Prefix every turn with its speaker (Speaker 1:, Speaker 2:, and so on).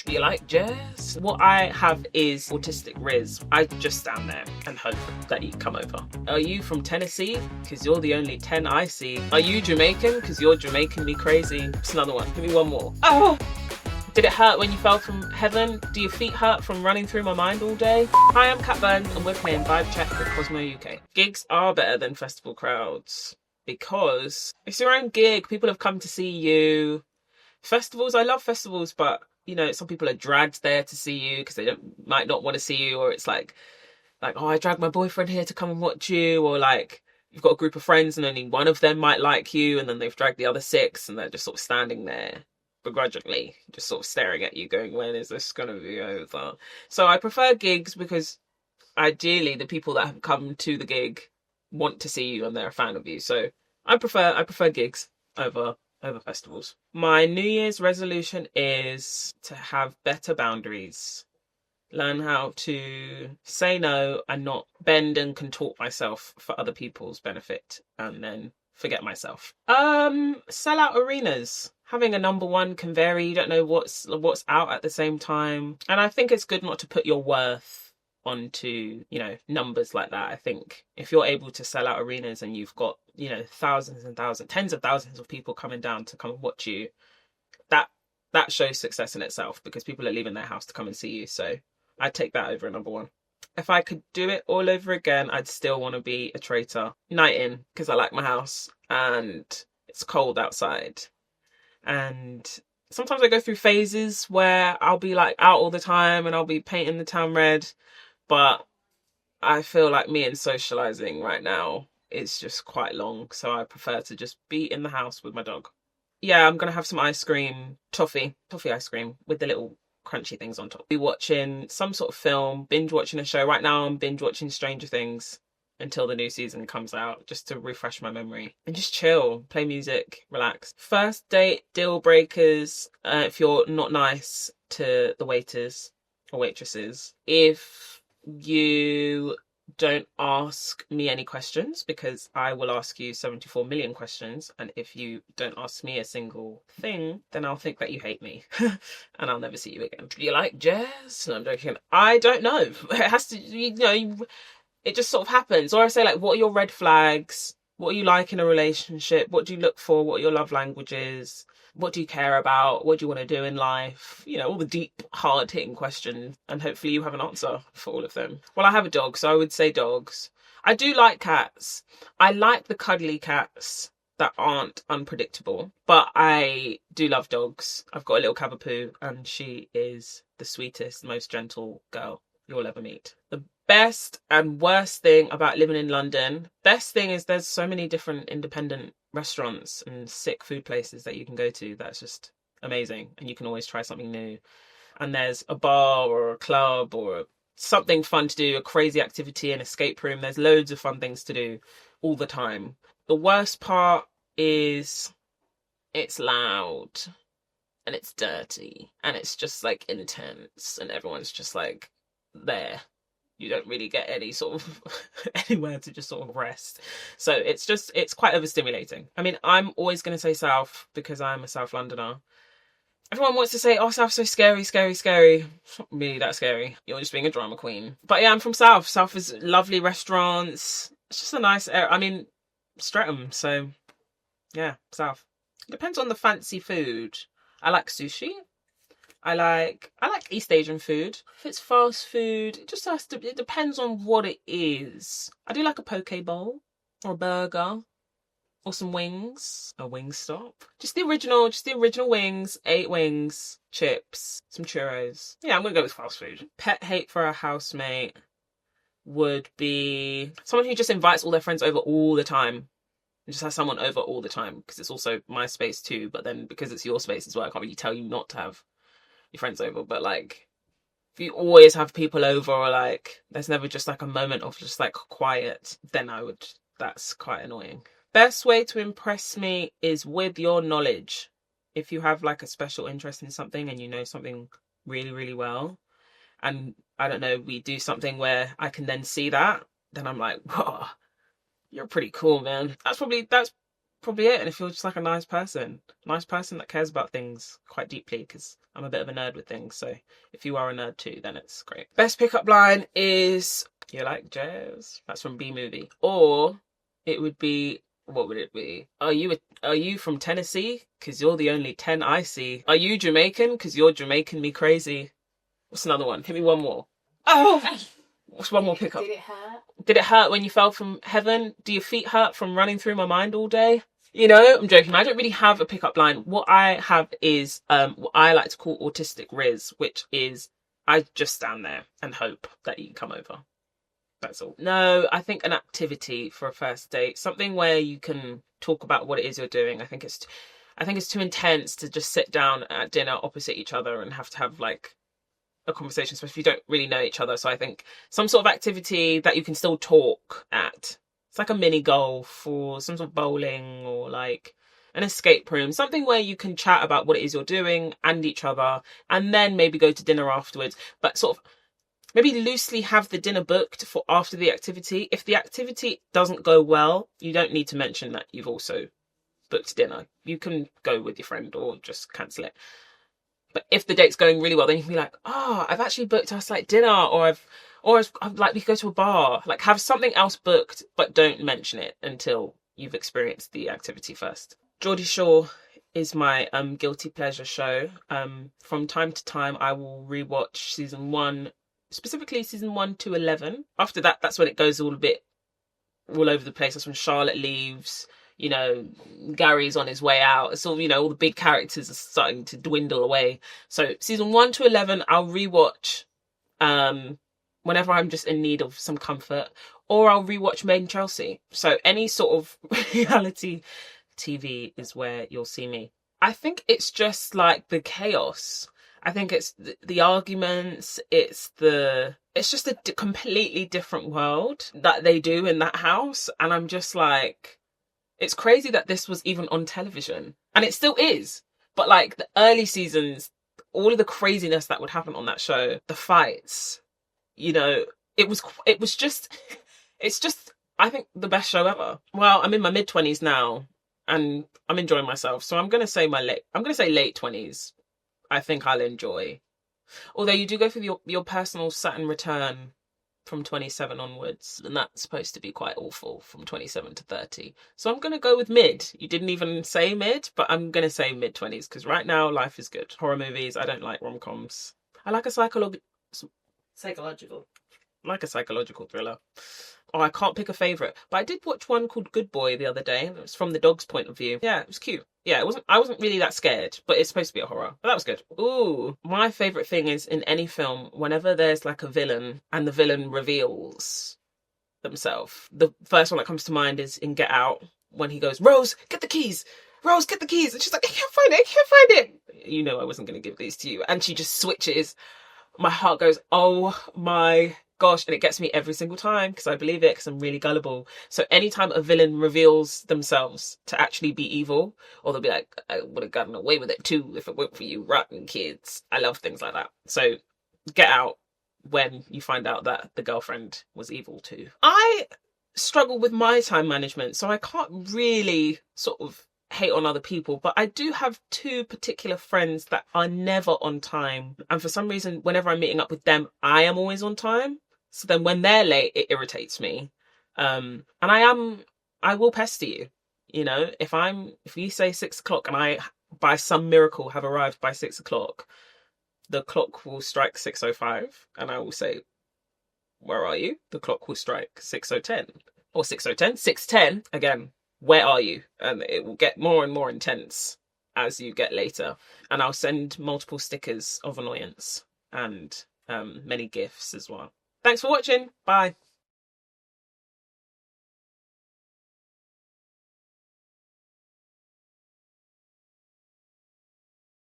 Speaker 1: You like jazz? What I have is autistic Riz. I just stand there and hope that you come over. Are you from Tennessee? Because you're the only 10 I see. Are you Jamaican? Because you're Jamaican me crazy. It's another one. Give me one more. Oh! Did it hurt when you fell from heaven? Do your feet hurt from running through my mind all day? Hi, I'm Cat Burns and we're playing Vibe Check with Cosmo UK. Gigs are better than festival crowds because it's your own gig. People have come to see you. Festivals, I love festivals, but you know, some people are dragged there to see you because they might not want to see you, or it's like, oh, I dragged my boyfriend here to come and watch you, or like you've got a group of friends and only one of them might like you, and then they've dragged the other 6 and they're just sort of standing there begrudgingly, just sort of staring at you going, when is this going to be over? So I prefer gigs because ideally the people that have come to the gig want to see you and they're a fan of you. So I prefer gigs over festivals. My New Year's resolution is to have better boundaries. Learn how to say no and not bend and contort myself for other people's benefit and then forget myself. Sell out arenas. Having a number one can vary. You don't know what's out at the same time. And I think it's good not to put your worth onto, you know, numbers like that. I think if you're able to sell out arenas and you've got, you know, thousands and thousands, tens of thousands of people coming down to come and watch you, that shows success in itself because people are leaving their house to come and see you. So I'd take that over a number one. If I could do it all over again, I'd still want to be a traitor. Night in, because I like my house and it's cold outside. And sometimes I go through phases where I'll be like out all the time and I'll be painting the town red. But I feel like me and socialising right now is just quite long. So I prefer to just be in the house with my dog. Yeah, I'm going to have some ice cream, toffee ice cream with the little crunchy things on top. Be watching some sort of film, binge watching a show. Right now I'm binge watching Stranger Things until the new season comes out, just to refresh my memory. And just chill, play music, relax. First date deal breakers, if you're not nice to the waiters or waitresses. If you don't ask me any questions, because I will ask you 74 million questions, and if you don't ask me a single thing, then I'll think that you hate me and I'll never see you again. Do you like jazz? No, I'm joking. I don't know. It has to, you know, it just sort of happens. Or I say, like, what are your red flags? What are you like in a relationship? What do you look for? What are your love languages? What do you care about? What do you want to do in life? You know, all the deep, hard-hitting questions. And hopefully you have an answer for all of them. Well, I have a dog, so I would say dogs. I do like cats. I like the cuddly cats that aren't unpredictable. But I do love dogs. I've got a little Cavapoo, and she is the sweetest, most gentle girl you'll ever meet. The best and worst thing about living in London. Best thing is there's so many different independent restaurants and sick food places that you can go to. That's just amazing. And you can always try something new. And there's a bar or a club or something fun to do, a crazy activity, an escape room. There's loads of fun things to do all the time. The worst part is it's loud and it's dirty and it's just like intense and everyone's just like there. You don't really get any sort of anywhere to just sort of rest. So it's quite overstimulating. I mean, I'm always going to say South because I'm a South Londoner. Everyone wants to say, oh, South's so scary, scary, scary. It's not really that scary. You're just being a drama queen. But yeah, I'm from South. South is lovely restaurants. It's just a nice area. I mean, Streatham. So yeah, South. Depends on the fancy food. I like sushi. I like East Asian food. If it's fast food, it depends on what it is. I do like a poke bowl or a burger or some wings, a Wingstop. Just the original wings, 8 wings, chips, some churros. Yeah, I'm going to go with fast food. Pet hate for a housemate would be someone who just invites all their friends over all the time. And just has someone over all the time, because it's also my space too, but then because it's your space as well, I can't really tell you not to have your friends over. But like, if you always have people over, or like there's never just like a moment of just like quiet, then that's quite annoying. Best way to impress me is with your knowledge. If you have like a special interest in something and you know something really, really well, and I don't know, we do something where I can then see that, then I'm like, whoa, you're pretty cool, man. That's probably it. And if you're just like a nice person that cares about things quite deeply, because I'm a bit of a nerd with things. So if you are a nerd too, then it's great. Best pickup line is, "You like jazz?" That's from B Movie. Or it would be, what would it be? Are you from Tennessee? Because you're the only 10 I see. Are you Jamaican? Because you're Jamaican me crazy. What's another one? Hit me one more. Oh! What's one more pickup? Did it hurt? Did it hurt when you fell from heaven? Do your feet hurt from running through my mind all day? You know, I'm joking. I don't really have a pickup line. What I have is what I like to call autistic riz, which is I just stand there and hope that you come over. That's all. No, I think an activity for a first date, something where you can talk about what it is you're doing. I think it's too intense to just sit down at dinner opposite each other and have to have like a conversation, especially if you don't really know each other. So I think some sort of activity that you can still talk at. It's like a mini golf or some sort of bowling or like an escape room, something where you can chat about what it is you're doing and each other, and then maybe go to dinner afterwards. But sort of maybe loosely have the dinner booked for after the activity. If the activity doesn't go well, you don't need to mention that you've also booked dinner. You can go with your friend or just cancel it. But if the date's going really well, then you can be like, "Oh, I've actually booked us like dinner, or I'd like we could go to a bar." Like, have something else booked, but don't mention it until you've experienced the activity first. Geordie Shore is my guilty pleasure show. From time to time, I will rewatch season 1, specifically season 1 to 11. After that, that's when it goes all over the place. That's when Charlotte leaves. You know, Gary's on his way out. It's all, all the big characters are starting to dwindle away. So season 1 to 11, I'll rewatch whenever I'm just in need of some comfort, or I'll rewatch Made in Chelsea. So any sort of reality TV is where you'll see me. I think it's just like the chaos. I think it's the arguments. It's just a completely different world that they do in that house. And I'm just like, it's crazy that this was even on television, and it still is. But like the early seasons, all of the craziness that would happen on that show, the fights, it was just, it's just, I think, the best show ever. Well, I'm in my mid-20s now, and I'm enjoying myself. So I'm going to say late 20s. I think I'll enjoy. Although you do go through your personal Saturn return from 27 onwards, and that's supposed to be quite awful from 27 to 30. So I'm going to go with mid. You didn't even say mid, but I'm going to say mid-20s, because right now life is good. Horror movies, I don't like rom-coms. I like a psychological thriller. Oh, I can't pick a favourite, but I did watch one called Good Boy the other day. It was from the dog's point of view. Yeah, it was cute. Yeah, I wasn't really that scared, but it's supposed to be a horror. But that was good. Ooh, my favourite thing is in any film, whenever there's like a villain and the villain reveals themselves. The first one that comes to mind is in Get Out, when he goes, "Rose, get the keys! Rose, get the keys!" And she's like, I can't find it! You know I wasn't going to give these to you. And she just switches. My heart goes, oh my gosh, and it gets me every single time, because I believe it, because I'm really gullible. So anytime a villain reveals themselves to actually be evil, or they'll be like, I would have gotten away with it too if it weren't for you rotten kids. I love things like that. So Get Out, when you find out that the girlfriend was evil too. I struggle with my time management, so I can't really sort of hate on other people, but I do have 2 particular friends that are never on time, and for some reason whenever I'm meeting up with them, I am always on time. So then when they're late, it irritates me. And I will pester you. If you say 6 o'clock and I, by some miracle, have arrived by 6 o'clock, the clock will strike 6:05, and I will say, where are you? The clock will strike 6:10 or 6:10, 6:10 again. Where are you? And it will get more and more intense as you get later. And I'll send multiple stickers of annoyance and many GIFs as well. Thanks for watching. Bye.